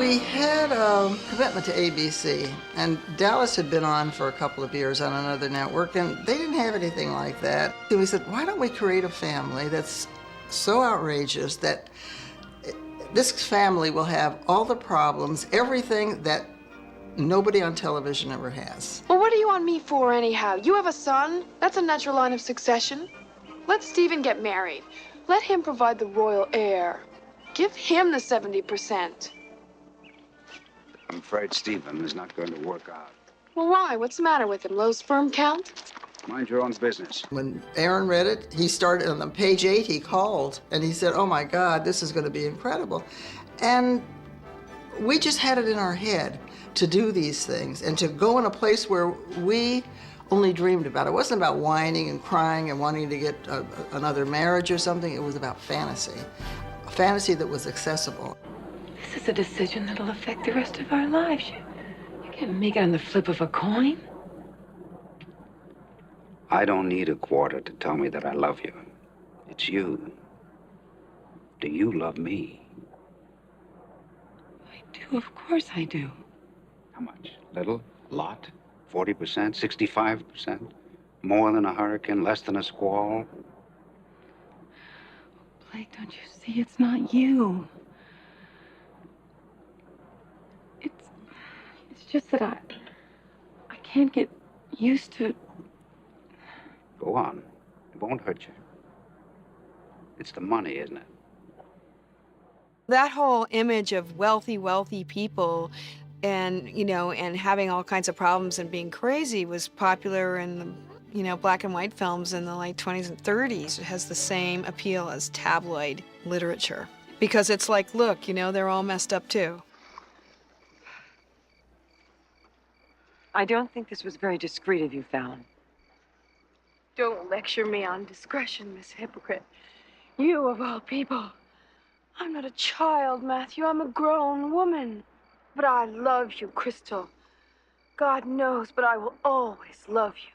We had a commitment to ABC, and Dallas had been on for a couple of years on another network, and they didn't have anything like that. And we said, why don't we create a family that's so outrageous that this family will have all the problems, everything that nobody on television ever has. Well, what are you on me for, anyhow? You have a son. That's a natural line of succession. Let Stephen get married. Let him provide the royal heir. Give him the 70%. I'm afraid Stephen is not going to work out. Well, why? What's the matter with him? Low sperm count? Mind your own business. When Aaron read it, he started on page 8, he called, and he said, oh my God, this is going to be incredible. And we just had it in our head to do these things and to go in a place where we only dreamed about it. It wasn't about whining and crying and wanting to get another marriage or something. It was about fantasy, a fantasy that was accessible. This is a decision that'll affect the rest of our lives. You can't make it on the flip of a coin. I don't need a quarter to tell me that I love you. It's you. Do you love me? I do, of course I do. How much? Little? Lot? 40%? 65%? More than a hurricane? Less than a squall? Blake, don't you see? It's not you. It's just that I can't get used to... Go on. It won't hurt you. It's the money, isn't it? That whole image of wealthy people and, and having all kinds of problems and being crazy was popular in the, black and white films in the late 20s and 30s. It has the same appeal as tabloid literature. Because it's like, look, they're all messed up too. I don't think this was very discreet of you, Fallon. Don't lecture me on discretion, Miss Hypocrite. You, of all people. I'm not a child, Matthew. I'm a grown woman. But I love you, Crystal. God knows, but I will always love you,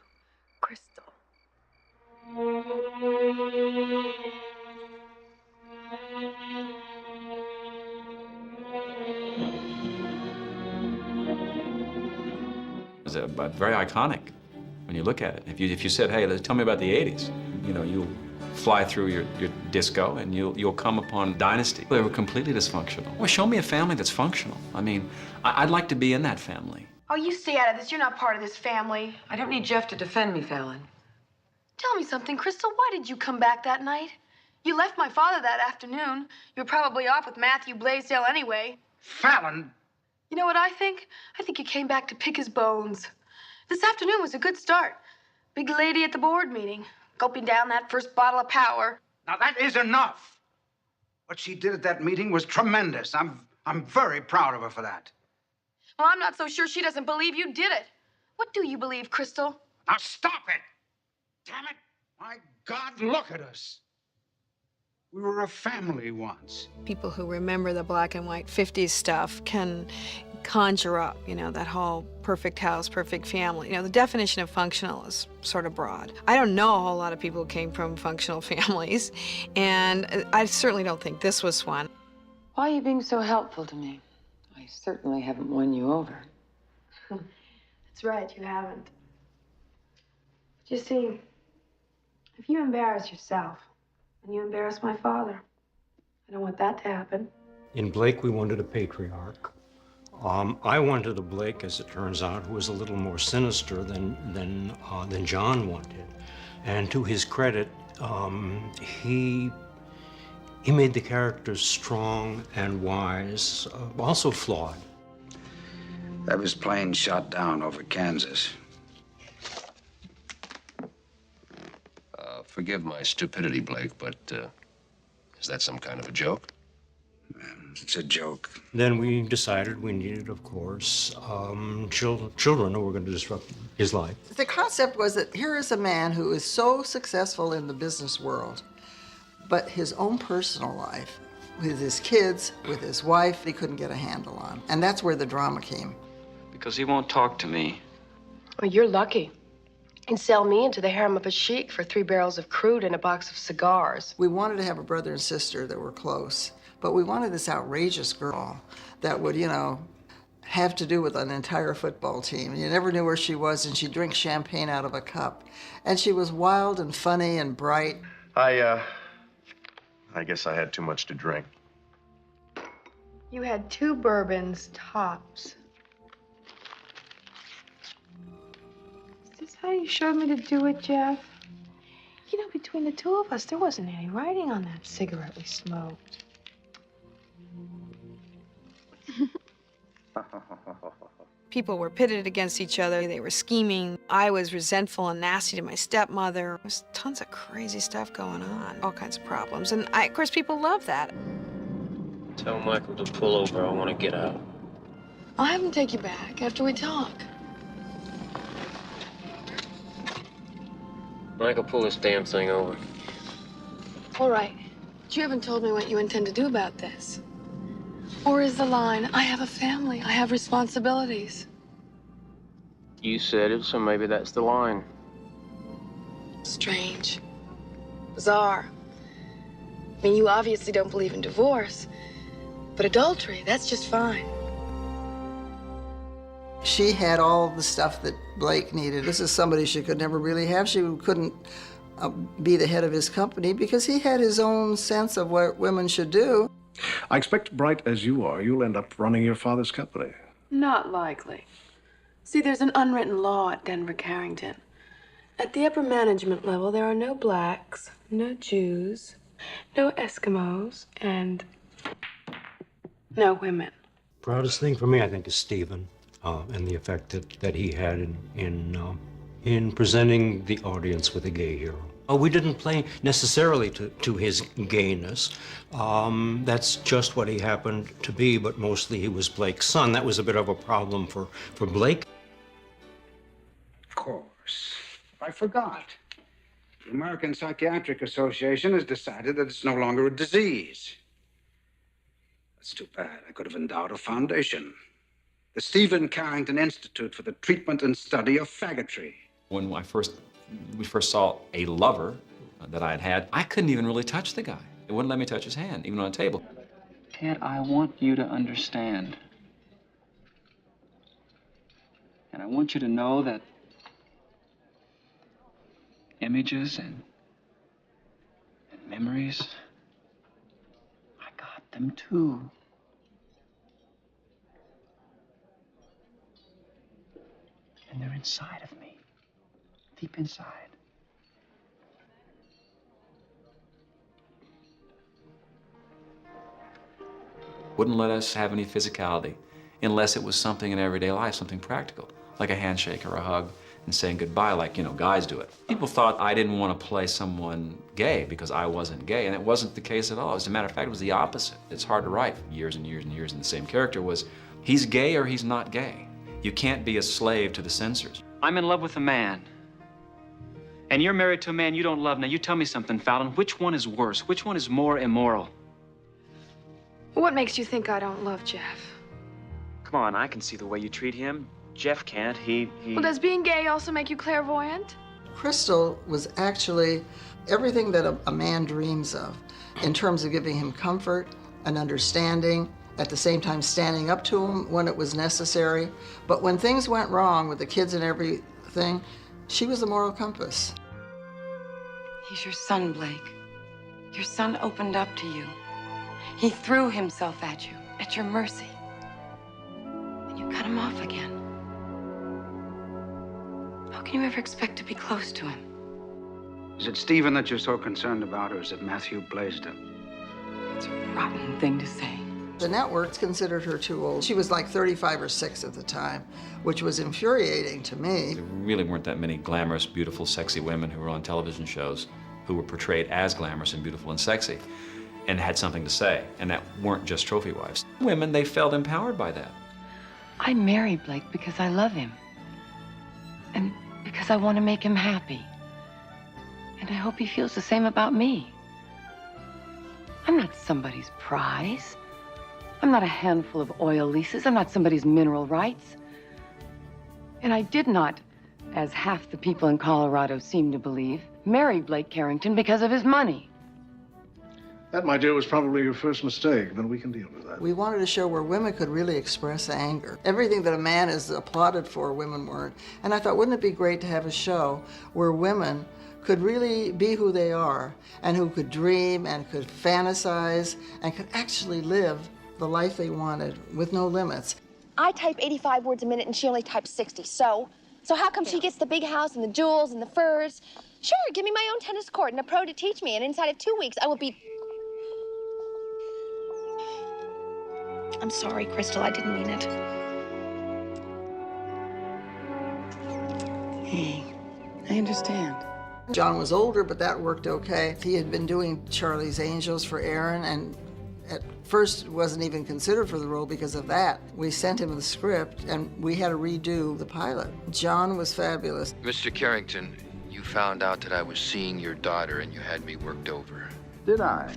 Crystal. It's very iconic when you look at it. If you said, hey, tell me about the 80s, you'll fly through your disco and you'll come upon Dynasty. They were completely dysfunctional. Well, show me a family that's functional. I mean, I'd like to be in that family. Oh, you stay out of this. You're not part of this family. I don't need Jeff to defend me, Fallon. Tell me something, Crystal. Why did you come back that night? You left my father that afternoon. You were probably off with Matthew Blaisdell anyway. Fallon! You know what I think? I think you came back to pick his bones. This afternoon was a good start. Big lady at the board meeting, gulping down that first bottle of power. Now that is enough. What she did at that meeting was tremendous. I'm very proud of her for that. Well, I'm not so sure she doesn't believe you did it. What do you believe, Crystal? Now stop it! Damn it! My God, look at us. We were a family once. People who remember the black and white 50s stuff can conjure up, that whole perfect house, perfect family. The definition of functional is sort of broad. I don't know a whole lot of people who came from functional families, and I certainly don't think this was one. Why are you being so helpful to me? I certainly haven't won you over. That's right, you haven't. But you see, if you embarrass yourself, and you embarrass my father, I don't want that to happen. In Blake, we wanted a patriarch. I wanted a Blake, as it turns out, who was a little more sinister than John wanted. And to his credit, he made the characters strong and wise, also flawed. That was plane shot down over Kansas. Forgive my stupidity, Blake, but is that some kind of a joke? It's a joke. Then we decided we needed, of course, children who were going to disrupt his life. The concept was that here is a man who is so successful in the business world, but his own personal life, with his kids, with his wife, he couldn't get a handle on. And that's where the drama came. Because he won't talk to me. Well, you're lucky. And sell me into the harem of a sheik for 3 barrels of crude and a box of cigars. We wanted to have a brother and sister that were close, But we wanted this outrageous girl that would, you know, have to do with an entire football team. You never knew where she was, and she'd drink champagne out of a cup. And she was wild and funny and bright. I guess I had too much to drink. You had 2 bourbons, tops. Is this how you showed me to do it, Jeff? You know, between the 2 of us, there wasn't any writing on that cigarette we smoked. People were pitted against each other. They were scheming. I was resentful and nasty to my stepmother. There was tons of crazy stuff going on, all kinds of problems. And of course, people love that. Tell Michael to pull over. I want to get out. I'll have him take you back after we talk. Michael, pull this damn thing over. All right. But you haven't told me what you intend to do about this. Or is the line, I have a family, I have responsibilities? You said it, so maybe that's the line. Strange. Bizarre. I mean, you obviously don't believe in divorce, but adultery, that's just fine. She had all the stuff that Blake needed. This is somebody she could never really have. She couldn't be the head of his company because he had his own sense of what women should do. I expect, bright as you are, you'll end up running your father's company. Not likely. See, there's an unwritten law at Denver Carrington. At the upper management level, there are no blacks, no Jews, no Eskimos, and no women. Proudest thing for me, I think, is Stephen and the effect that he had in presenting the audience with a gay hero. We didn't play necessarily to his gayness. That's just what he happened to be, but mostly he was Blake's son. That was a bit of a problem for Blake. Of course. I forgot. The American Psychiatric Association has decided that it's no longer a disease. That's too bad. I could have endowed a foundation. The Stephen Carrington Institute for the Treatment and Study of Faggotry. When we first saw a lover that I had, I couldn't even really touch the guy. It wouldn't let me touch his hand, even on a table. Ted, I want you to understand. And I want you to know that images and memories, I got them too. And they're inside of me, deep inside. Wouldn't let us have any physicality unless it was something in everyday life, something practical, like a handshake or a hug and saying goodbye like, you know, guys do it. People thought I didn't want to play someone gay because I wasn't gay, and it wasn't the case at all. As a matter of fact, it was the opposite. It's hard to write years and years and years, and the same character was, he's gay or he's not gay. You can't be a slave to the censors. I'm in love with a man. And you're married to a man you don't love. Now, you tell me something, Fallon. Which one is worse? Which one is more immoral? What makes you think I don't love Jeff? Come on, I can see the way you treat him. Jeff can't. He... Well, does being gay also make you clairvoyant? Crystal was actually everything that a man dreams of in terms of giving him comfort and understanding, at the same time standing up to him when it was necessary. But when things went wrong with the kids and everything, she was the moral compass. He's your son, Blake. Your son opened up to you. He threw himself at you, at your mercy. And you cut him off again. How can you ever expect to be close to him? Is it Stephen that you're so concerned about, or is it Matthew Blaisdell? It's a rotten thing to say. The networks considered her too old. She was like 35 or 6 at the time, which was infuriating to me. There really weren't that many glamorous, beautiful, sexy women who were on television shows who were portrayed as glamorous and beautiful and sexy and had something to say, and that weren't just trophy wives. Women, they felt empowered by that. I married Blake because I love him. And because I want to make him happy. And I hope he feels the same about me. I'm not somebody's prize. I'm not a handful of oil leases. I'm not somebody's mineral rights. And I did not, as half the people in Colorado seem to believe, marry Blake Carrington because of his money. That, my dear, was probably your first mistake, but we can deal with that. We wanted a show where women could really express anger. Everything that a man is applauded for, women weren't. And I thought, wouldn't it be great to have a show where women could really be who they are and who could dream and could fantasize and could actually live the life they wanted with no limits. I type 85 words a minute and she only types 60, so how come she gets the big house and the jewels and the furs? Sure, give me my own tennis court and a pro to teach me, and inside of 2 weeks I will be... I'm sorry, Crystal, I didn't mean it. Hey, I understand. John was older, but that worked okay. He had been doing Charlie's Angels for Aaron, and at first wasn't even considered for the role because of that. We sent him the script, and we had to redo the pilot. John was fabulous. Mr. Carrington, you found out that I was seeing your daughter, and you had me worked over. Did I?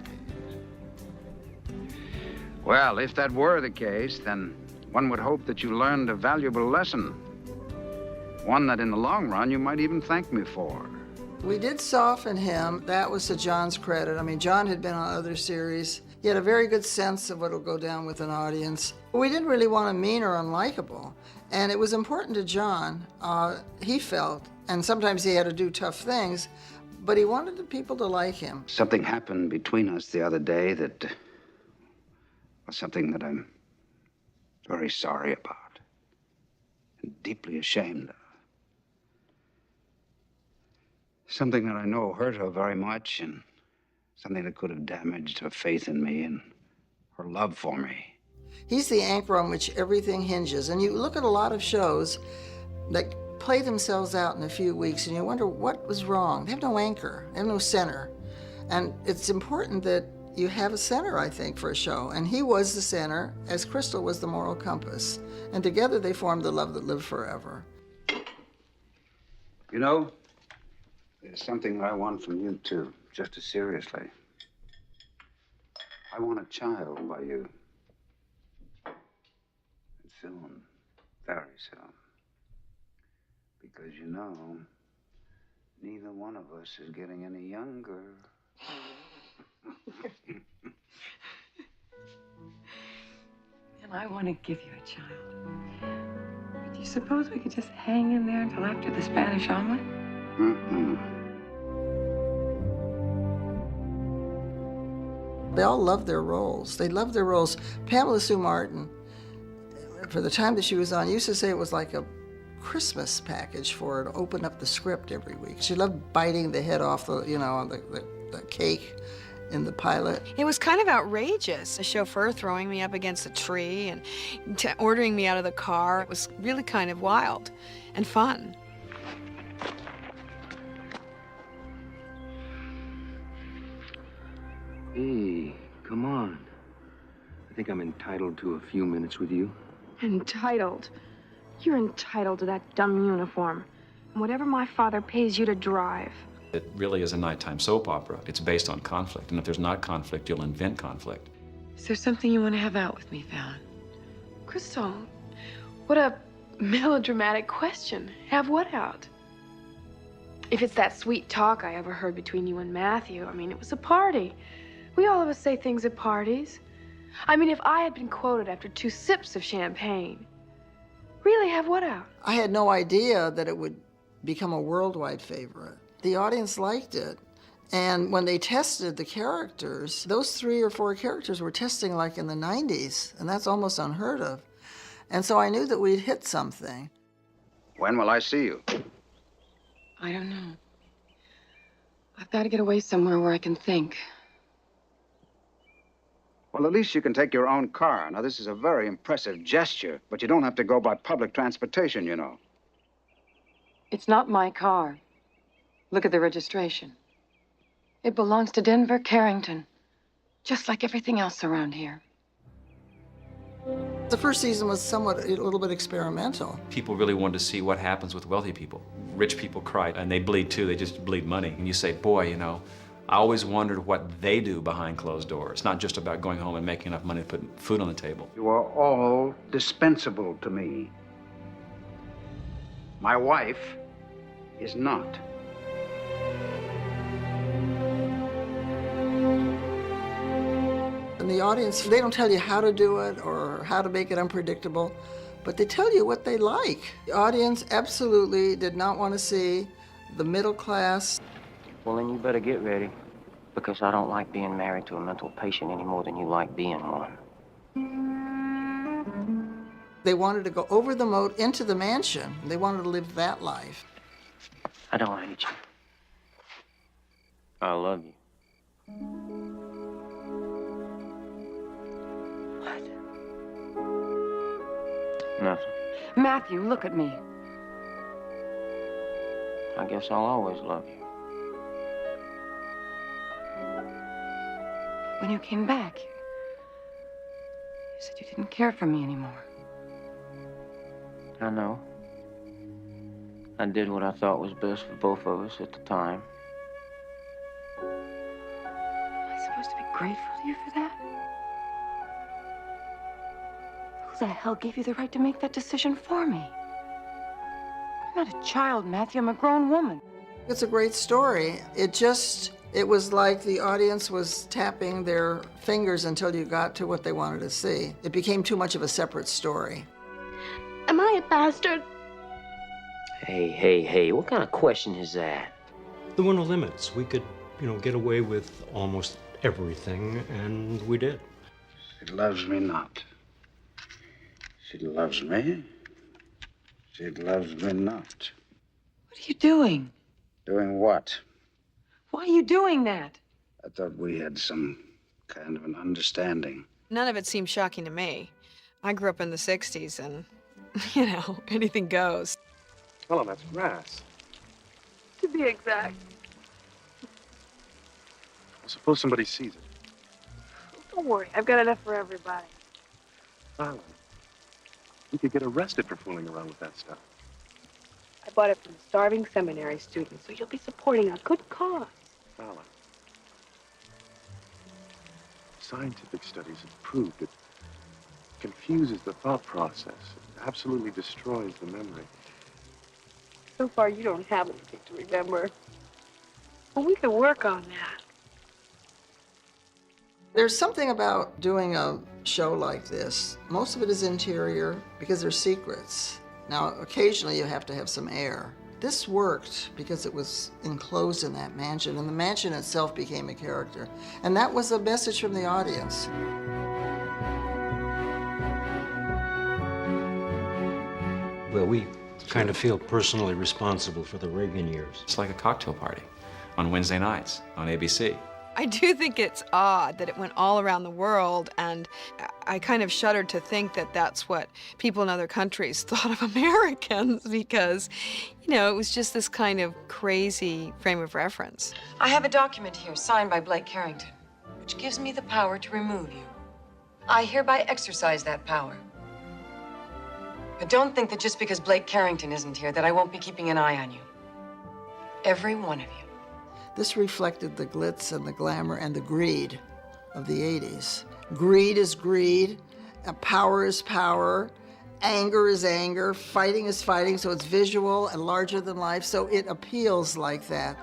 Well, if that were the case, then one would hope that you learned a valuable lesson. One that in the long run you might even thank me for. We did soften him. That was to John's credit. I mean, John had been on other series. He had a very good sense of what will go down with an audience. We didn't really want him mean or unlikable. And it was important to John, he felt, and sometimes he had to do tough things, but he wanted the people to like him. Something happened between us the other day that was something that I'm very sorry about and deeply ashamed of. Something that I know hurt her very much, and something that could have damaged her faith in me and her love for me. He's the anchor on which everything hinges. And you look at a lot of shows that play themselves out in a few weeks, and you wonder what was wrong. They have no anchor, they have no center. And it's important that you have a center, I think, for a show. And he was the center, as Crystal was the moral compass. And together they formed the love that lived forever. You know, there's something that I want from you, too, just as seriously. I want a child by you. And soon, very soon. Because, you know, neither one of us is getting any younger. And I want to give you a child. But do you suppose we could just hang in there until after the Spanish omelet? They all loved their roles. They loved their roles. Pamela Sue Martin, for the time that she was on, used to say it was like a Christmas package for her to open up the script every week. She loved biting the head off the, you know, the cake in the pilot. It was kind of outrageous. The chauffeur throwing me up against a tree and ordering me out of the car. It was really kind of wild and fun. Hey, come on. I think I'm entitled to a few minutes with you. Entitled? You're entitled to that dumb uniform. And whatever my father pays you to drive. It really is a nighttime soap opera. It's based on conflict, and if there's not conflict, you'll invent conflict. Is there something you want to have out with me, Fallon? Crystal, what a melodramatic question. Have what out? If it's that sweet talk I overheard between you and Matthew, I mean, it was a party. We all of us say things at parties. I mean, if I had been quoted after 2 sips of champagne, really have what out? I had no idea that it would become a worldwide favorite. The audience liked it. And when they tested the characters, those 3 or 4 characters were testing like in the 90s, and that's almost unheard of. And so I knew that we'd hit something. When will I see you? I don't know. I've got to get away somewhere where I can think. Well, at least you can take your own car. Now, this is a very impressive gesture, but you don't have to go by public transportation, you know. It's not my car. Look at the registration. It belongs to Denver Carrington, just like everything else around here. The first season was somewhat a little bit experimental. People really wanted to see what happens with wealthy people. Rich people cry, and they bleed too. They just bleed money. And you say, boy, you know, I always wondered what they do behind closed doors. It's not just about going home and making enough money to put food on the table. You are all dispensable to me. My wife is not. the audience, they don't tell you how to do it or how to make it unpredictable, but they tell you what they like. The audience absolutely did not want to see the middle class. Well, then you better get ready, because I don't like being married to a mental patient any more than you like being one. They wanted to go over the moat into the mansion. They wanted to live that life. I don't hate you. I love you. What? Nothing. Matthew, look at me. I guess I'll always love you. When you came back, you said you didn't care for me anymore. I know. I did what I thought was best for both of us at the time. Am I supposed to be grateful to you for that? Who the hell gave you the right to make that decision for me? I'm not a child, Matthew. I'm a grown woman. It's a great story. It was like the audience was tapping their fingers until you got to what they wanted to see. It became too much of a separate story. Am I a bastard? Hey, what kind of question is that? There were no limits. We could, get away with almost everything, and we did. She loves me not. She loves me. She loves me not. What are you doing? Doing what? Why are you doing that? I thought we had some kind of an understanding. None of it seemed shocking to me. I grew up in the 60s and, anything goes. Ella, that's grass. To be exact. Suppose somebody sees it. Don't worry, I've got enough for everybody. Alan, you could get arrested for fooling around with that stuff. I bought it from starving seminary students, so you'll be supporting a good cause. Alan, scientific studies have proved it confuses the thought process. It absolutely destroys the memory. So far, you don't have anything to remember. But we could work on that. There's something about doing a show like this. Most of it is interior because they're secrets. Now, occasionally you have to have some air. This worked because it was enclosed in that mansion, and the mansion itself became a character. And that was a message from the audience. Well, we kind of feel personally responsible for the Reagan years. It's like a cocktail party on Wednesday nights on ABC. I do think it's odd that it went all around the world, and I kind of shuddered to think that that's what people in other countries thought of Americans because, it was just this kind of crazy frame of reference. I have a document here signed by Blake Carrington, which gives me the power to remove you. I hereby exercise that power. But don't think that just because Blake Carrington isn't here that I won't be keeping an eye on you. Every one of you. This reflected the glitz and the glamour and the greed of the 80s. Greed is greed, power is power, anger is anger, fighting is fighting, so it's visual and larger than life, so it appeals like that.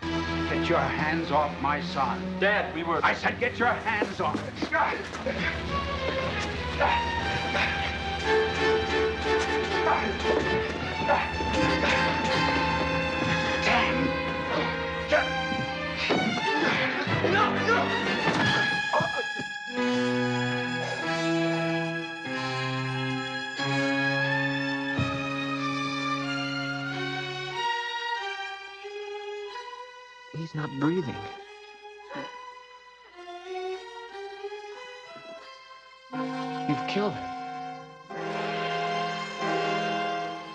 Get your hands off my son. Dad, I said get your hands off. He's not breathing. You've killed him.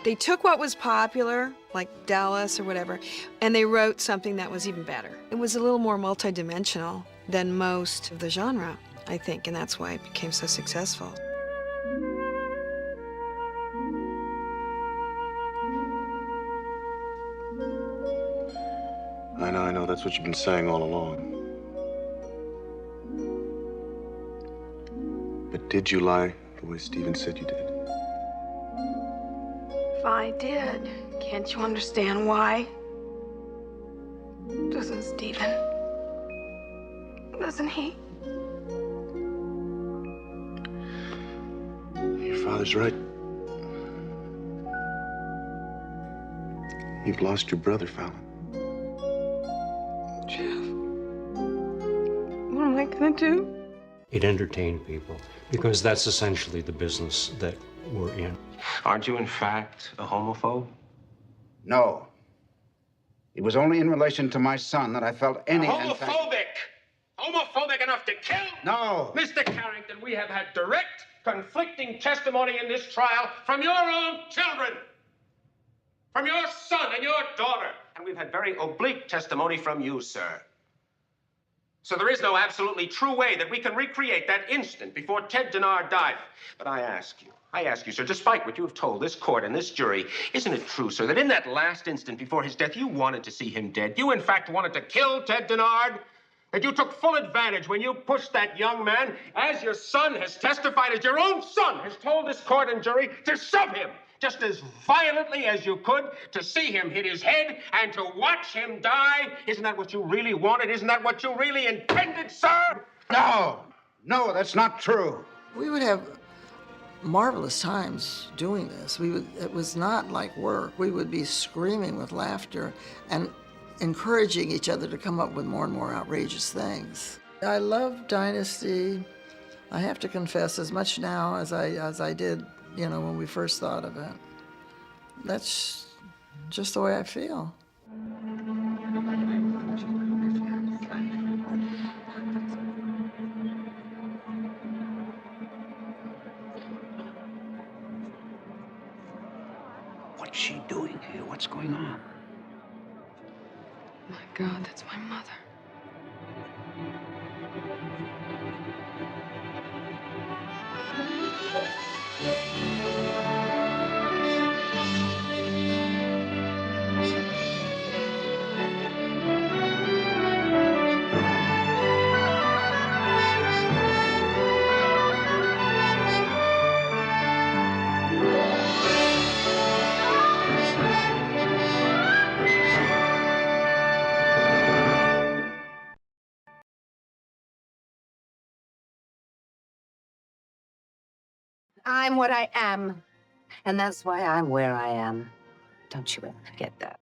They took what was popular, like Dallas or whatever, and they wrote something that was even better. It was a little more multidimensional than most of the genre, I think, and that's why it became so successful. I know. That's what you've been saying all along. But did you lie the way Stephen said you did? If I did, can't you understand why? Doesn't Stephen? wasn't he? Your father's right. You've lost your brother, Fallon. Jeff, what am I gonna do? It entertained people because that's essentially the business that we're in. Aren't you, in fact, a homophobe? No. It was only in relation to my son that I felt any... Homophobic! Homophobic enough to kill? No. Mr. Carrington, we have had direct, conflicting testimony in this trial from your own children. From your son and your daughter. And we've had very oblique testimony from you, sir. So there is no absolutely true way that we can recreate that instant before Ted Denard died. But I ask you, sir, despite what you have told this court and this jury, isn't it true, sir, that in that last instant before his death, you wanted to see him dead? You, in fact, wanted to kill Ted Denard? That you took full advantage when you pushed that young man, as your son has testified, as your own son has told this court and jury, to shove him just as violently as you could, to see him hit his head and to watch him die? Isn't that what you really wanted? Isn't that what you really intended, sir? No. No, that's not true. We would have marvelous times doing this. It was not like work. We would be screaming with laughter and encouraging each other to come up with more and more outrageous things. I love Dynasty, I have to confess, as much now as I did, you know, when we first thought of it. That's just the way I feel. What's she doing here? What's going on? My God, that's my mother. I'm what I am, and that's why I'm where I am. Don't you ever forget that.